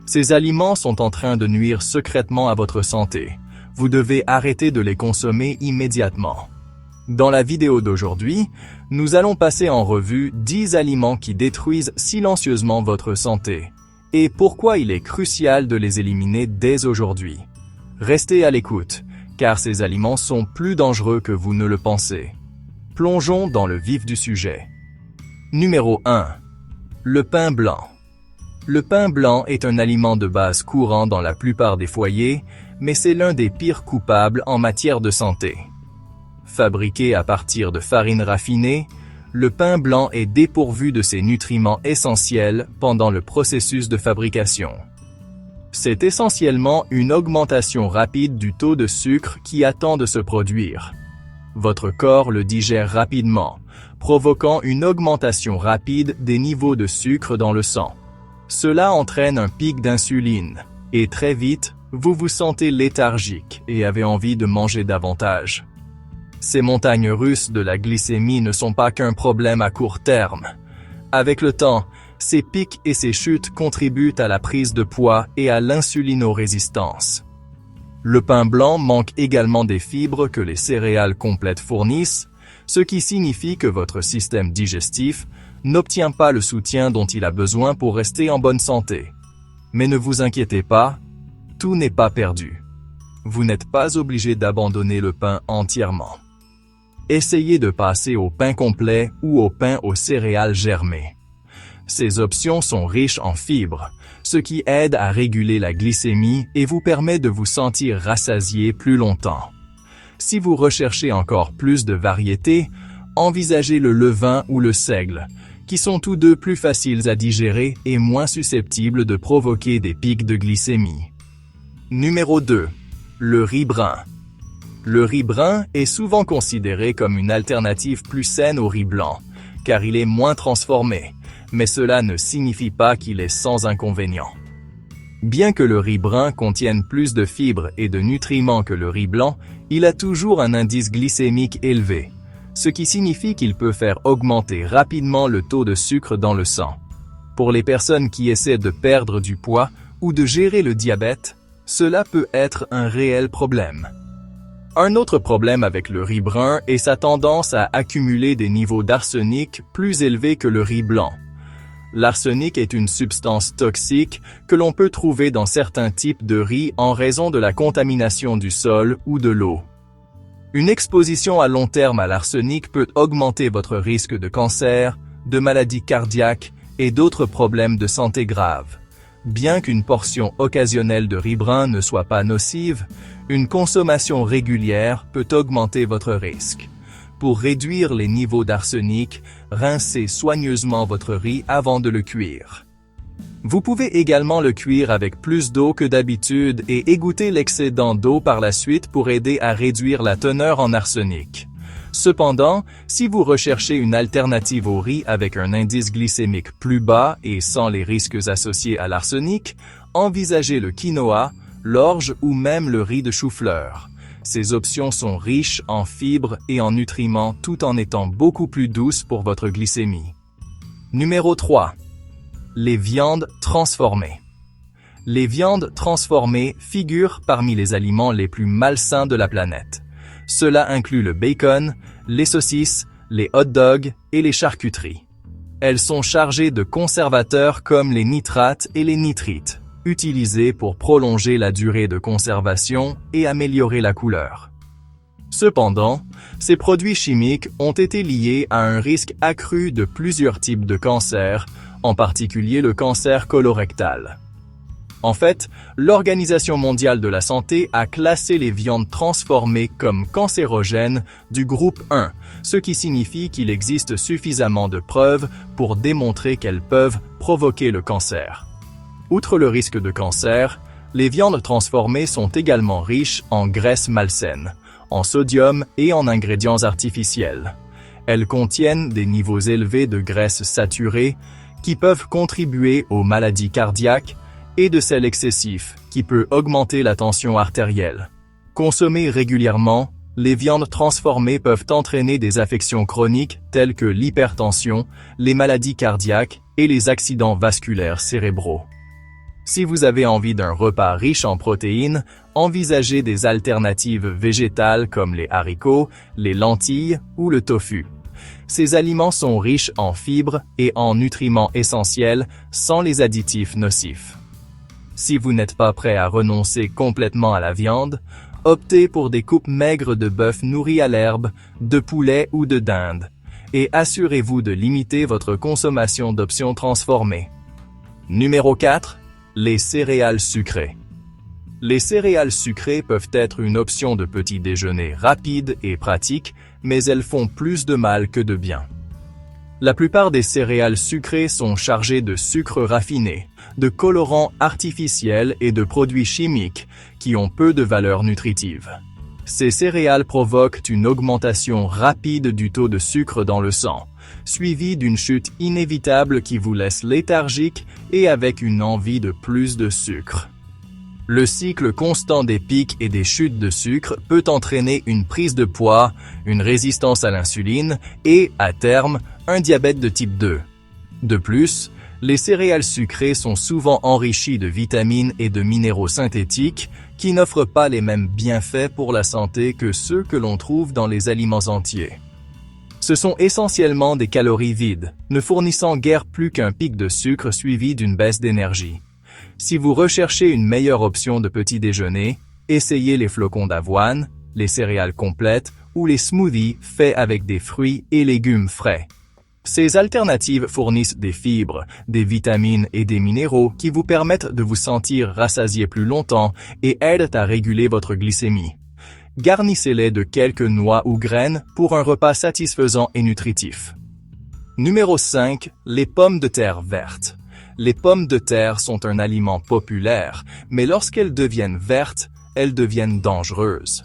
Ces aliments sont en train de nuire secrètement à votre santé. Vous devez arrêter de les consommer immédiatement. Dans la vidéo d'aujourd'hui, nous allons passer en revue 10 aliments qui détruisent silencieusement votre santé et pourquoi il est crucial de les éliminer dès aujourd'hui. Restez à l'écoute, car ces aliments sont plus dangereux que vous ne le pensez. Plongeons dans le vif du sujet. Numéro 1. Le pain blanc. Le pain blanc est un aliment de base courant dans la plupart des foyers, mais c'est l'un des pires coupables en matière de santé. Fabriqué à partir de farine raffinée, le pain blanc est dépourvu de ses nutriments essentiels pendant le processus de fabrication. C'est essentiellement une augmentation rapide du taux de sucre qui attend de se produire. Votre corps le digère rapidement, provoquant une augmentation rapide des niveaux de sucre dans le sang. Cela entraîne un pic d'insuline, et très vite, vous vous sentez léthargique et avez envie de manger davantage. Ces montagnes russes de la glycémie ne sont pas qu'un problème à court terme. Avec le temps, ces pics et ces chutes contribuent à la prise de poids et à l'insulinorésistance. Le pain blanc manque également des fibres que les céréales complètes fournissent, ce qui signifie que votre système digestif n'obtient pas le soutien dont il a besoin pour rester en bonne santé. Mais ne vous inquiétez pas, tout n'est pas perdu. Vous n'êtes pas obligé d'abandonner le pain entièrement. Essayez de passer au pain complet ou au pain aux céréales germées. Ces options sont riches en fibres, ce qui aide à réguler la glycémie et vous permet de vous sentir rassasié plus longtemps. Si vous recherchez encore plus de variété, envisagez le levain ou le seigle, qui sont tous deux plus faciles à digérer et moins susceptibles de provoquer des pics de glycémie. Numéro 2. Le riz brun. Le riz brun est souvent considéré comme une alternative plus saine au riz blanc, car il est moins transformé, mais cela ne signifie pas qu'il est sans inconvénients. Bien que le riz brun contienne plus de fibres et de nutriments que le riz blanc, il a toujours un indice glycémique élevé, ce qui signifie qu'il peut faire augmenter rapidement le taux de sucre dans le sang. Pour les personnes qui essaient de perdre du poids ou de gérer le diabète, cela peut être un réel problème. Un autre problème avec le riz brun est sa tendance à accumuler des niveaux d'arsenic plus élevés que le riz blanc. L'arsenic est une substance toxique que l'on peut trouver dans certains types de riz en raison de la contamination du sol ou de l'eau. Une exposition à long terme à l'arsenic peut augmenter votre risque de cancer, de maladies cardiaques et d'autres problèmes de santé graves. Bien qu'une portion occasionnelle de riz brun ne soit pas nocive, une consommation régulière peut augmenter votre risque. Pour réduire les niveaux d'arsenic, rincez soigneusement votre riz avant de le cuire. Vous pouvez également le cuire avec plus d'eau que d'habitude et égoutter l'excédent d'eau par la suite pour aider à réduire la teneur en arsenic. Cependant, si vous recherchez une alternative au riz avec un indice glycémique plus bas et sans les risques associés à l'arsenic, envisagez le quinoa, l'orge ou même le riz de chou-fleur. Ces options sont riches en fibres et en nutriments tout en étant beaucoup plus douces pour votre glycémie. Numéro 3. Les viandes transformées. Les viandes transformées figurent parmi les aliments les plus malsains de la planète. Cela inclut le bacon, les saucisses, les hot dogs et les charcuteries. Elles sont chargées de conservateurs comme les nitrates et les nitrites, utilisés pour prolonger la durée de conservation et améliorer la couleur. Cependant, ces produits chimiques ont été liés à un risque accru de plusieurs types de cancers, en particulier le cancer colorectal. En fait, l'Organisation mondiale de la santé a classé les viandes transformées comme cancérogènes du groupe 1, ce qui signifie qu'il existe suffisamment de preuves pour démontrer qu'elles peuvent provoquer le cancer. Outre le risque de cancer, les viandes transformées sont également riches en graisses malsaines, en sodium et en ingrédients artificiels. Elles contiennent des niveaux élevés de graisses saturées qui peuvent contribuer aux maladies cardiaques et de sel excessif qui peut augmenter la tension artérielle. Consommées régulièrement, les viandes transformées peuvent entraîner des affections chroniques telles que l'hypertension, les maladies cardiaques et les accidents vasculaires cérébraux. Si vous avez envie d'un repas riche en protéines, envisagez des alternatives végétales comme les haricots, les lentilles ou le tofu. Ces aliments sont riches en fibres et en nutriments essentiels sans les additifs nocifs. Si vous n'êtes pas prêt à renoncer complètement à la viande, optez pour des coupes maigres de bœuf nourri à l'herbe, de poulet ou de dinde, et assurez-vous de limiter votre consommation d'options transformées. Numéro 4. Les céréales sucrées. Les céréales sucrées peuvent être une option de petit déjeuner rapide et pratique, mais elles font plus de mal que de bien. La plupart des céréales sucrées sont chargées de sucre raffiné, de colorants artificiels et de produits chimiques qui ont peu de valeur nutritive. Ces céréales provoquent une augmentation rapide du taux de sucre dans le sang, suivie d'une chute inévitable qui vous laisse léthargique et avec une envie de plus de sucre. Le cycle constant des pics et des chutes de sucre peut entraîner une prise de poids, une résistance à l'insuline et, à terme, un diabète de type 2. De plus, les céréales sucrées sont souvent enrichies de vitamines et de minéraux synthétiques qui n'offrent pas les mêmes bienfaits pour la santé que ceux que l'on trouve dans les aliments entiers. Ce sont essentiellement des calories vides, ne fournissant guère plus qu'un pic de sucre suivi d'une baisse d'énergie. Si vous recherchez une meilleure option de petit déjeuner, essayez les flocons d'avoine, les céréales complètes ou les smoothies faits avec des fruits et légumes frais. Ces alternatives fournissent des fibres, des vitamines et des minéraux qui vous permettent de vous sentir rassasié plus longtemps et aident à réguler votre glycémie. Garnissez-les de quelques noix ou graines pour un repas satisfaisant et nutritif. Numéro 5. Les pommes de terre vertes. Les pommes de terre sont un aliment populaire, mais lorsqu'elles deviennent vertes, elles deviennent dangereuses.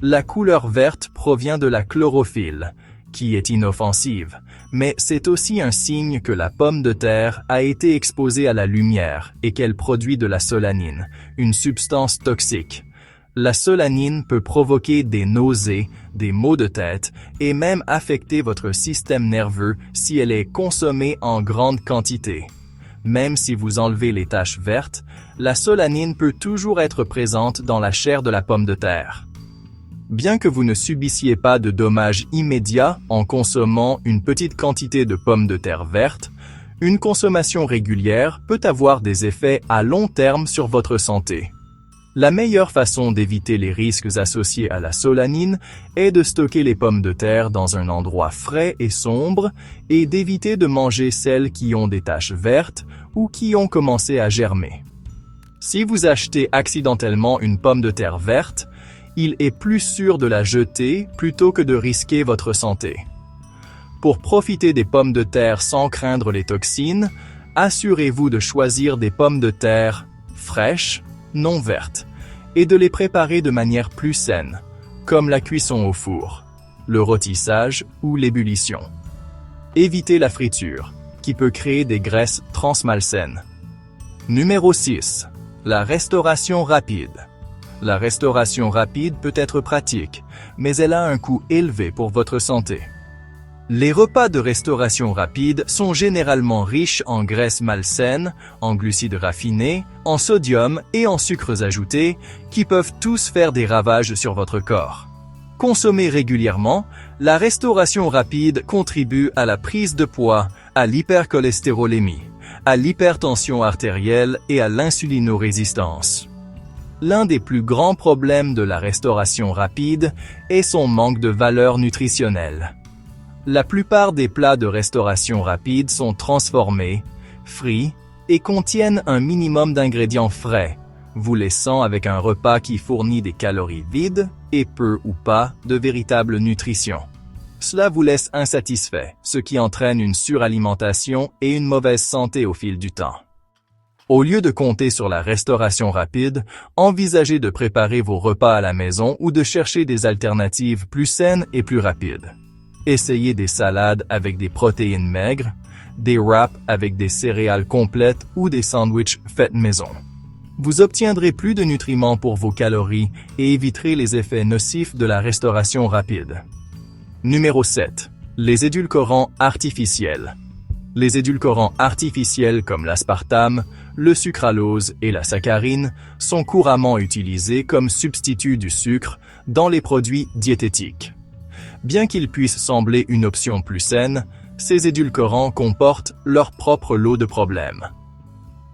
La couleur verte provient de la chlorophylle, qui est inoffensive, mais c'est aussi un signe que la pomme de terre a été exposée à la lumière et qu'elle produit de la solanine, une substance toxique. La solanine peut provoquer des nausées, des maux de tête et même affecter votre système nerveux si elle est consommée en grande quantité. Même si vous enlevez les taches vertes, la solanine peut toujours être présente dans la chair de la pomme de terre. Bien que vous ne subissiez pas de dommages immédiats en consommant une petite quantité de pommes de terre vertes, une consommation régulière peut avoir des effets à long terme sur votre santé. La meilleure façon d'éviter les risques associés à la solanine est de stocker les pommes de terre dans un endroit frais et sombre et d'éviter de manger celles qui ont des taches vertes ou qui ont commencé à germer. Si vous achetez accidentellement une pomme de terre verte, il est plus sûr de la jeter plutôt que de risquer votre santé. Pour profiter des pommes de terre sans craindre les toxines, assurez-vous de choisir des pommes de terre fraîches, non vertes, et de les préparer de manière plus saine, comme la cuisson au four, le rôtissage ou l'ébullition. Évitez la friture, qui peut créer des graisses transmalsaines. Numéro 6. La restauration rapide. La restauration rapide peut être pratique, mais elle a un coût élevé pour votre santé. Les repas de restauration rapide sont généralement riches en graisses malsaines, en glucides raffinés, en sodium et en sucres ajoutés, qui peuvent tous faire des ravages sur votre corps. Consommée régulièrement, la restauration rapide contribue à la prise de poids, à l'hypercholestérolémie, à l'hypertension artérielle et à l'insulinorésistance. L'un des plus grands problèmes de la restauration rapide est son manque de valeur nutritionnelle. La plupart des plats de restauration rapide sont transformés, frits et contiennent un minimum d'ingrédients frais, vous laissant avec un repas qui fournit des calories vides et peu ou pas de véritable nutrition. Cela vous laisse insatisfait, ce qui entraîne une suralimentation et une mauvaise santé au fil du temps. Au lieu de compter sur la restauration rapide, envisagez de préparer vos repas à la maison ou de chercher des alternatives plus saines et plus rapides. Essayez des salades avec des protéines maigres, des wraps avec des céréales complètes ou des sandwichs faits maison. Vous obtiendrez plus de nutriments pour vos calories et éviterez les effets nocifs de la restauration rapide. Numéro 7. Les édulcorants artificiels. Les édulcorants artificiels comme l'aspartame, le sucralose et la saccharine sont couramment utilisés comme substitut du sucre dans les produits diététiques. Bien qu'ils puissent sembler une option plus saine, ces édulcorants comportent leur propre lot de problèmes.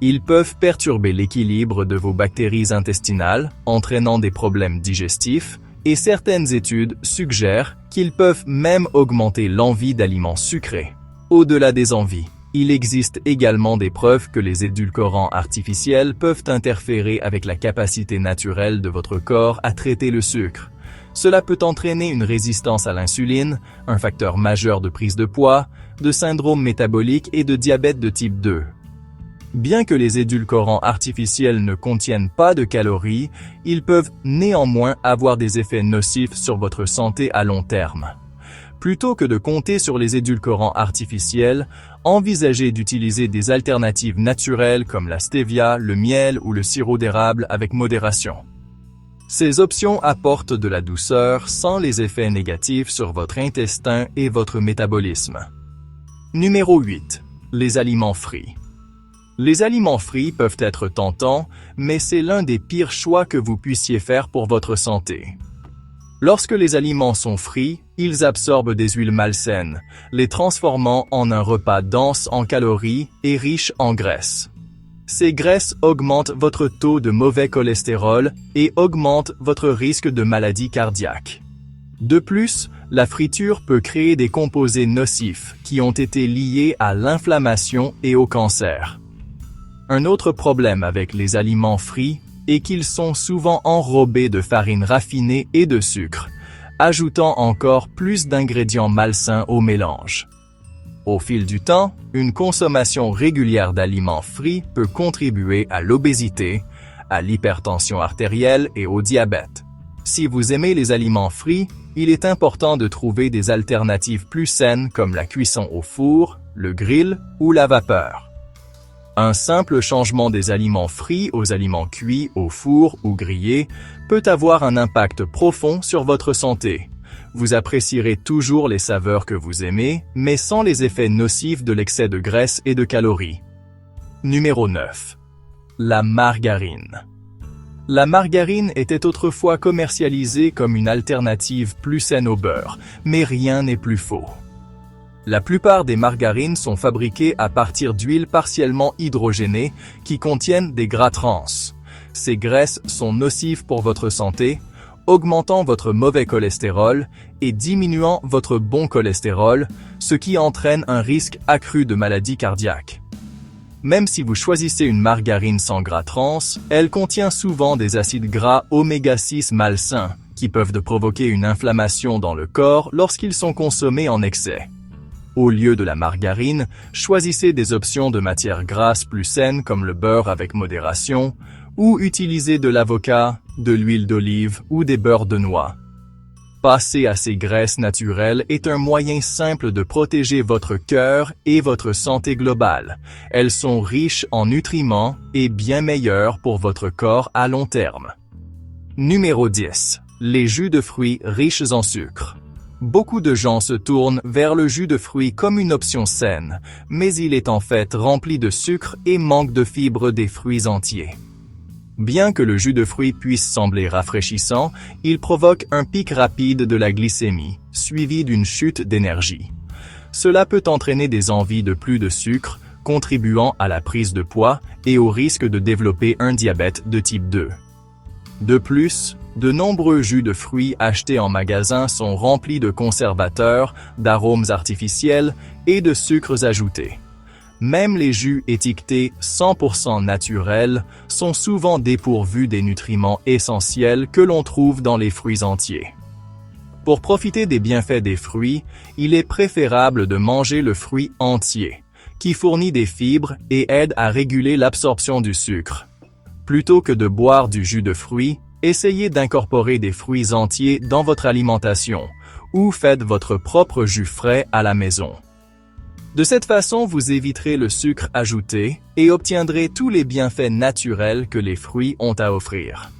Ils peuvent perturber l'équilibre de vos bactéries intestinales, entraînant des problèmes digestifs, et certaines études suggèrent qu'ils peuvent même augmenter l'envie d'aliments sucrés. Au-delà des envies, il existe également des preuves que les édulcorants artificiels peuvent interférer avec la capacité naturelle de votre corps à traiter le sucre. Cela peut entraîner une résistance à l'insuline, un facteur majeur de prise de poids, de syndrome métabolique et de diabète de type 2. Bien que les édulcorants artificiels ne contiennent pas de calories, ils peuvent néanmoins avoir des effets nocifs sur votre santé à long terme. Plutôt que de compter sur les édulcorants artificiels, envisagez d'utiliser des alternatives naturelles comme la stevia, le miel ou le sirop d'érable avec modération. Ces options apportent de la douceur sans les effets négatifs sur votre intestin et votre métabolisme. Numéro 8. Les aliments frits. Les aliments frits peuvent être tentants, mais c'est l'un des pires choix que vous puissiez faire pour votre santé. Lorsque les aliments sont frits, ils absorbent des huiles malsaines, les transformant en un repas dense en calories et riche en graisse. Ces graisses augmentent votre taux de mauvais cholestérol et augmentent votre risque de maladie cardiaque. De plus, la friture peut créer des composés nocifs qui ont été liés à l'inflammation et au cancer. Un autre problème avec les aliments frits est qu'ils sont souvent enrobés de farine raffinée et de sucre, ajoutant encore plus d'ingrédients malsains au mélange. Au fil du temps, une consommation régulière d'aliments frits peut contribuer à l'obésité, à l'hypertension artérielle et au diabète. Si vous aimez les aliments frits, il est important de trouver des alternatives plus saines comme la cuisson au four, le grill ou la vapeur. Un simple changement des aliments frits aux aliments cuits au four ou grillés peut avoir un impact profond sur votre santé. Vous apprécierez toujours les saveurs que vous aimez, mais sans les effets nocifs de l'excès de graisse et de calories. Numéro 9. La margarine. La margarine était autrefois commercialisée comme une alternative plus saine au beurre, mais rien n'est plus faux. La plupart des margarines sont fabriquées à partir d'huiles partiellement hydrogénées qui contiennent des gras trans. Ces graisses sont nocives pour votre santé, augmentant votre mauvais cholestérol et diminuant votre bon cholestérol, ce qui entraîne un risque accru de maladie cardiaque. Même si vous choisissez une margarine sans gras trans, elle contient souvent des acides gras oméga 6 malsains qui peuvent provoquer une inflammation dans le corps lorsqu'ils sont consommés en excès. Au lieu de la margarine, choisissez des options de matières grasses plus saines comme le beurre avec modération, ou utilisez de l'avocat, de l'huile d'olive ou des beurres de noix. Passer à ces graisses naturelles est un moyen simple de protéger votre cœur et votre santé globale. Elles sont riches en nutriments et bien meilleures pour votre corps à long terme. Numéro 10. Les jus de fruits riches en sucre. Beaucoup de gens se tournent vers le jus de fruits comme une option saine, mais il est en fait rempli de sucre et manque de fibres des fruits entiers. Bien que le jus de fruits puisse sembler rafraîchissant, il provoque un pic rapide de la glycémie, suivi d'une chute d'énergie. Cela peut entraîner des envies de plus de sucre, contribuant à la prise de poids et au risque de développer un diabète de type 2. De plus, de nombreux jus de fruits achetés en magasin sont remplis de conservateurs, d'arômes artificiels et de sucres ajoutés. Même les jus étiquetés 100% naturels sont souvent dépourvus des nutriments essentiels que l'on trouve dans les fruits entiers. Pour profiter des bienfaits des fruits, il est préférable de manger le fruit entier, qui fournit des fibres et aide à réguler l'absorption du sucre. Plutôt que de boire du jus de fruits, essayez d'incorporer des fruits entiers dans votre alimentation, ou faites votre propre jus frais à la maison. De cette façon, vous éviterez le sucre ajouté et obtiendrez tous les bienfaits naturels que les fruits ont à offrir.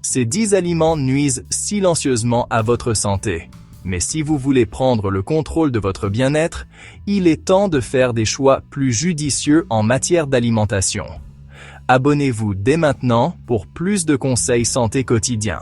Ces 10 aliments nuisent silencieusement à votre santé. Mais si vous voulez prendre le contrôle de votre bien-être, il est temps de faire des choix plus judicieux en matière d'alimentation. Abonnez-vous dès maintenant pour plus de conseils santé quotidiens.